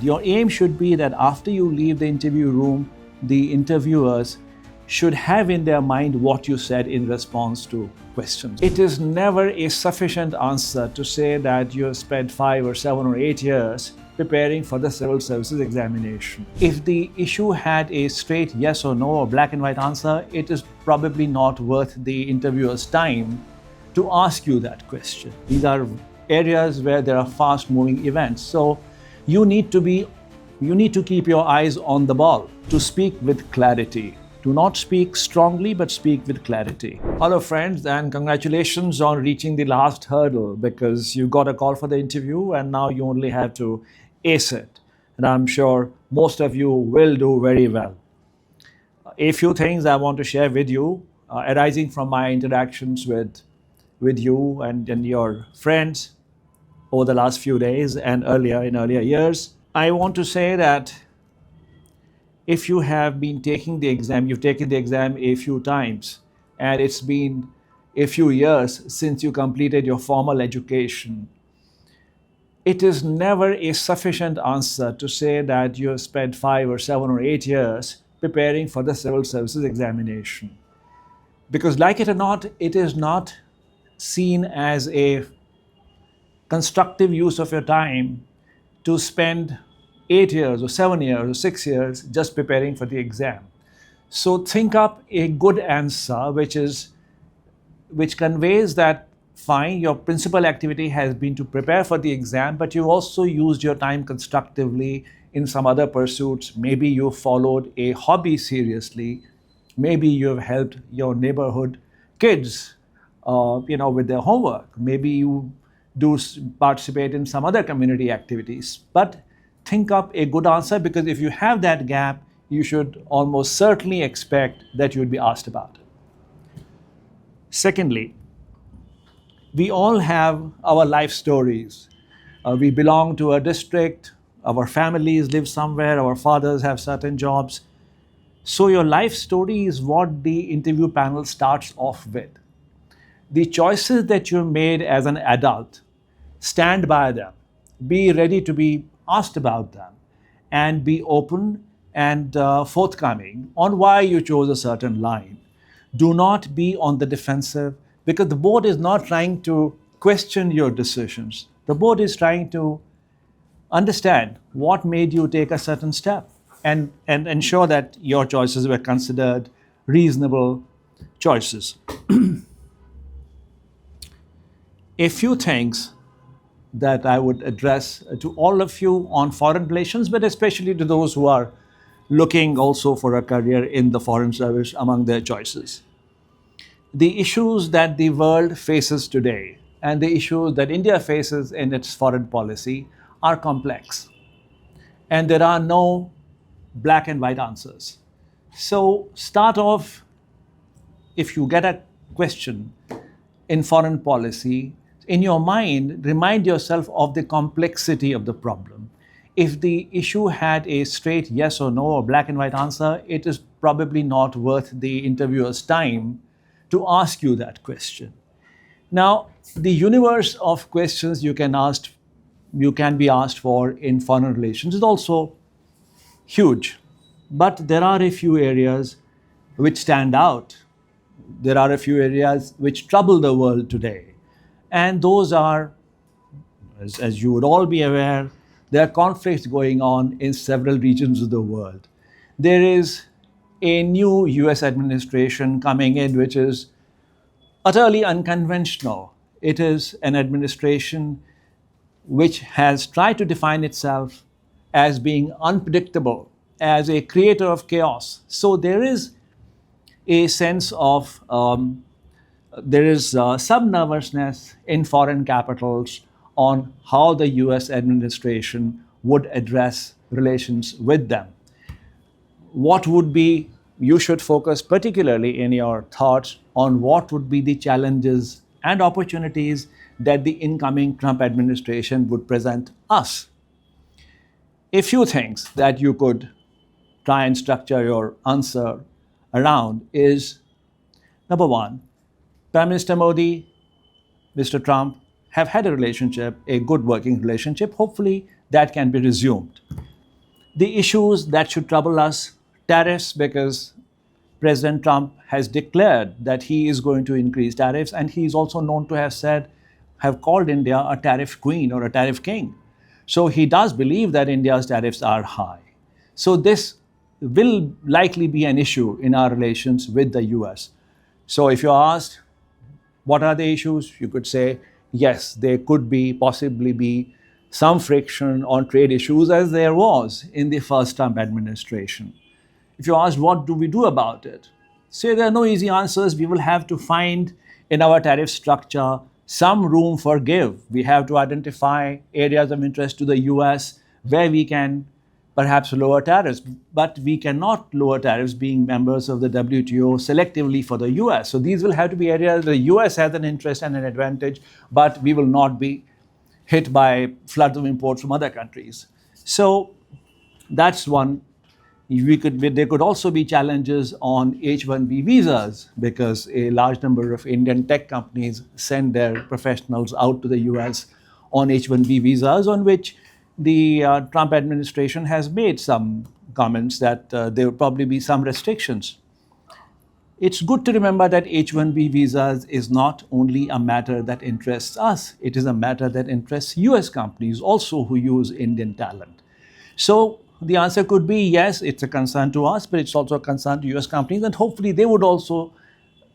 Your aim should be that after you leave the interview room, the interviewers should have in their mind what you said in response to questions. It is never a sufficient answer to say that you have spent 5 or 7 or 8 years preparing for the civil services examination. If the issue had a straight yes or no or black and white answer, it is probably not worth the interviewer's time to ask you that question. These are areas where there are fast-moving events. So you need to keep your eyes on the ball, to speak with clarity. Do not speak strongly, but speak with clarity. Hello friends, and congratulations on reaching the last hurdle, because you got a call for the interview and now you only have to ace it. And I'm sure most of you will do very well. A few things I want to share with you, arising from my interactions with you and your friends over the last few days and in earlier years. I want to say that if you have been taking the exam, you've taken the exam a few times, and it's been a few years since you completed your formal education, it is never a sufficient answer to say that you have spent 5 or 7 or 8 years preparing for the civil services examination. Because like it or not, it is not seen as a constructive use of your time to spend 8 years or 7 years or 6 years just preparing for the exam. So think up a good answer which conveys that fine, your principal activity has been to prepare for the exam, but you also used your time constructively in some other pursuits. Maybe you followed a hobby seriously. Maybe you have helped your neighborhood kids with their homework. Maybe you do participate in some other community activities. But think up a good answer, because if you have that gap, you should almost certainly expect that you would be asked about it. Secondly, we all have our life stories. We belong to a district, our families live somewhere, our fathers have certain jobs. So your life story is what the interview panel starts off with. The choices that you made as an adult, stand by them, be ready to be asked about them, and be open and forthcoming on why you chose a certain line. Do not be on the defensive, because the board is not trying to question your decisions. The board is trying to understand what made you take a certain step and ensure that your choices were considered reasonable choices. A few things that I would address to all of you on foreign relations, but especially to those who are looking also for a career in the foreign service among their choices. The issues that the world faces today and the issues that India faces in its foreign policy are complex. And there are no black and white answers. So start off, if you get a question in foreign policy, in your mind, remind yourself of the complexity of the problem. If the issue had a straight yes or no or black and white answer, it is probably not worth the interviewer's time to ask you that question. Now, the universe of questions you can be asked for in foreign relations is also huge. But there are a few areas which stand out. There are a few areas which trouble the world today. And those are, as you would all be aware, there are conflicts going on in several regions of the world. There is a new US administration coming in, which is utterly unconventional. It is an administration which has tried to define itself as being unpredictable, as a creator of chaos. So there is a sense of some nervousness in foreign capitals on how the US administration would address relations with them. You should focus particularly in your thoughts on what would be the challenges and opportunities that the incoming Trump administration would present us. A few things that you could try and structure your answer around is, number one, Prime Minister Modi, Mr. Trump have had a relationship, a good working relationship. Hopefully that can be resumed. The issues that should trouble us: tariffs, because President Trump has declared that he is going to increase tariffs, and he is also known to have called India a tariff queen or a tariff king. So he does believe that India's tariffs are high. So this will likely be an issue in our relations with the US. So if you're asked, what are the issues? You could say, yes, there could possibly be some friction on trade issues, as there was in the first Trump administration. If you ask, what do we do about it? Say there are no easy answers. We will have to find in our tariff structure some room for give. We have to identify areas of interest to the US where we can perhaps lower tariffs, but we cannot lower tariffs being members of the WTO selectively for the US. So these will have to be areas the US has an interest and an advantage, but we will not be hit by floods of imports from other countries. So that's one. There could also be challenges on H-1B visas, because a large number of Indian tech companies send their professionals out to the US on H-1B visas, on which the Trump administration has made some comments that there will probably be some restrictions. It's good to remember that H-1B visas is not only a matter that interests us, it is a matter that interests US companies also who use Indian talent. So the answer could be yes, it's a concern to us, but it's also a concern to US companies, and hopefully they would also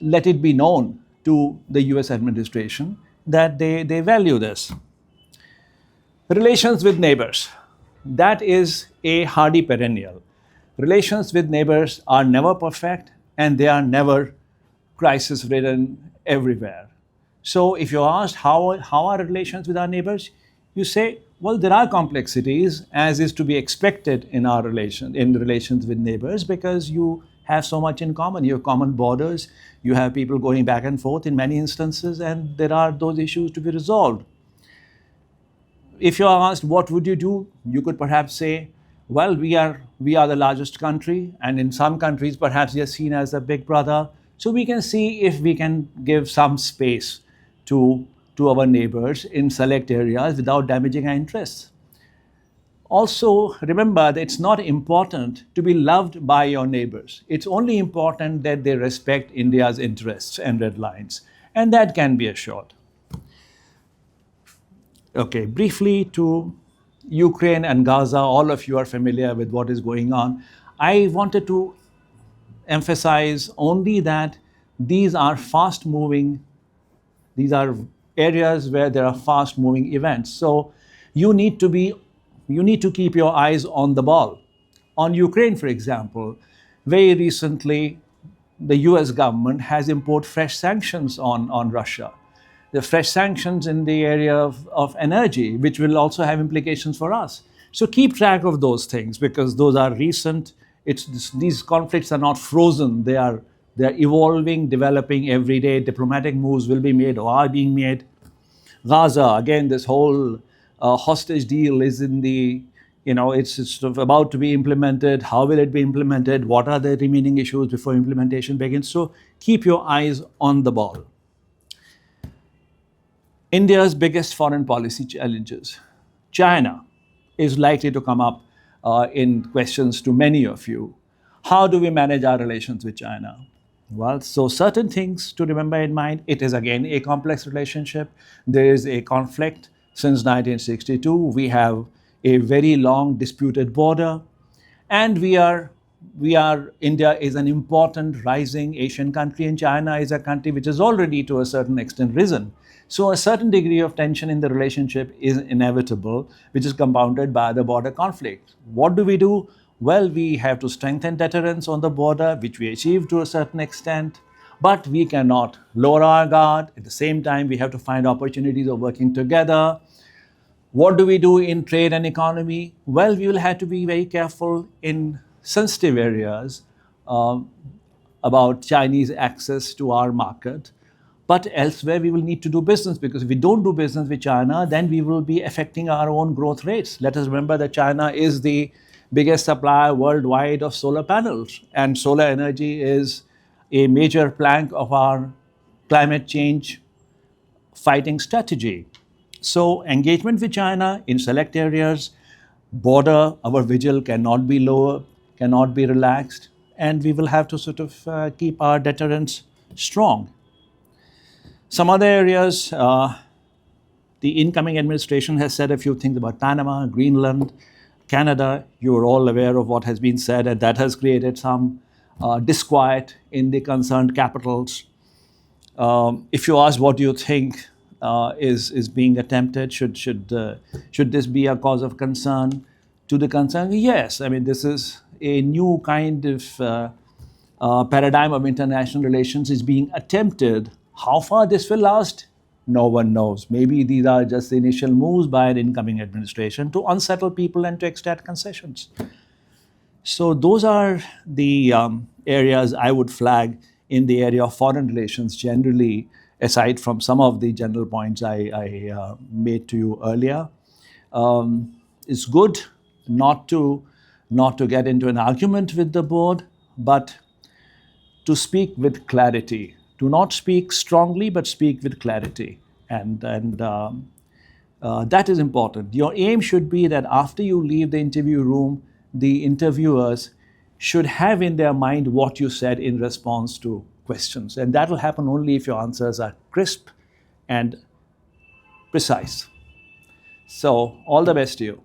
let it be known to the US administration that they value this. Relations with neighbors. That is a hardy perennial. Relations with neighbors are never perfect, and they are never crisis-ridden everywhere. So if you're asked how are relations with our neighbors, you say, well, there are complexities, as is to be expected in relations with neighbors, because you have so much in common. You have common borders, you have people going back and forth in many instances, and there are those issues to be resolved. If you're asked, what would you do? You could perhaps say, well, we are the largest country, and in some countries, perhaps we are seen as a big brother. So we can see if we can give some space to our neighbors in select areas without damaging our interests. Also, remember that it's not important to be loved by your neighbors. It's only important that they respect India's interests and red lines, and that can be assured. Okay, briefly to Ukraine and Gaza. All of you are familiar with what is going on. I wanted to emphasize only that these are areas where there are fast-moving events. So you need to keep your eyes on the ball. On Ukraine, for example, very recently, the US government has imposed fresh sanctions on Russia. The fresh sanctions in the area of energy, which will also have implications for us. So keep track of those things, because those are recent. These conflicts are not frozen. They're evolving, developing every day. Diplomatic moves will be made or are being made. Gaza, again, this whole hostage deal is it's about to be implemented. How will it be implemented? What are the remaining issues before implementation begins? So keep your eyes on the ball. India's biggest foreign policy challenges. China is likely to come up in questions to many of you. How do we manage our relations with China? Well, so certain things to remember in mind. It is again a complex relationship. There is a conflict since 1962. We have a very long disputed border, and India is an important rising Asian country, and China is a country which has already to a certain extent risen. So a certain degree of tension in the relationship is inevitable, which is compounded by the border conflict. What do we do? Well, we have to strengthen deterrence on the border, which we achieve to a certain extent, but we cannot lower our guard. At the same time, we have to find opportunities of working together. What do we do in trade and economy? Well, we will have to be very careful in sensitive areas about Chinese access to our market. But elsewhere, we will need to do business, because if we don't do business with China, then we will be affecting our own growth rates. Let us remember that China is the biggest supplier worldwide of solar panels, and solar energy is a major plank of our climate change fighting strategy. So engagement with China in select areas, border, our vigil cannot be lower, cannot be relaxed, and we will have to sort of keep our deterrence strong. Some other areas, the incoming administration has said a few things about Panama, Greenland, Canada. You are all aware of what has been said, and that has created some disquiet in the concerned capitals. If you ask what do you think is being attempted, should this be a cause of concern to the concerned? Yes, I mean this is a new kind of paradigm of international relations is being attempted. How far this will last, no one knows. Maybe these are just the initial moves by an incoming administration to unsettle people and to extract concessions. So those are the areas I would flag in the area of foreign relations generally, aside from some of the general points I made to you earlier. It's good not to get into an argument with the board, but to speak with clarity. Do not speak strongly, but speak with clarity. And that is important. Your aim should be that after you leave the interview room, the interviewers should have in their mind what you said in response to questions. And that will happen only if your answers are crisp and precise. So, all the best to you.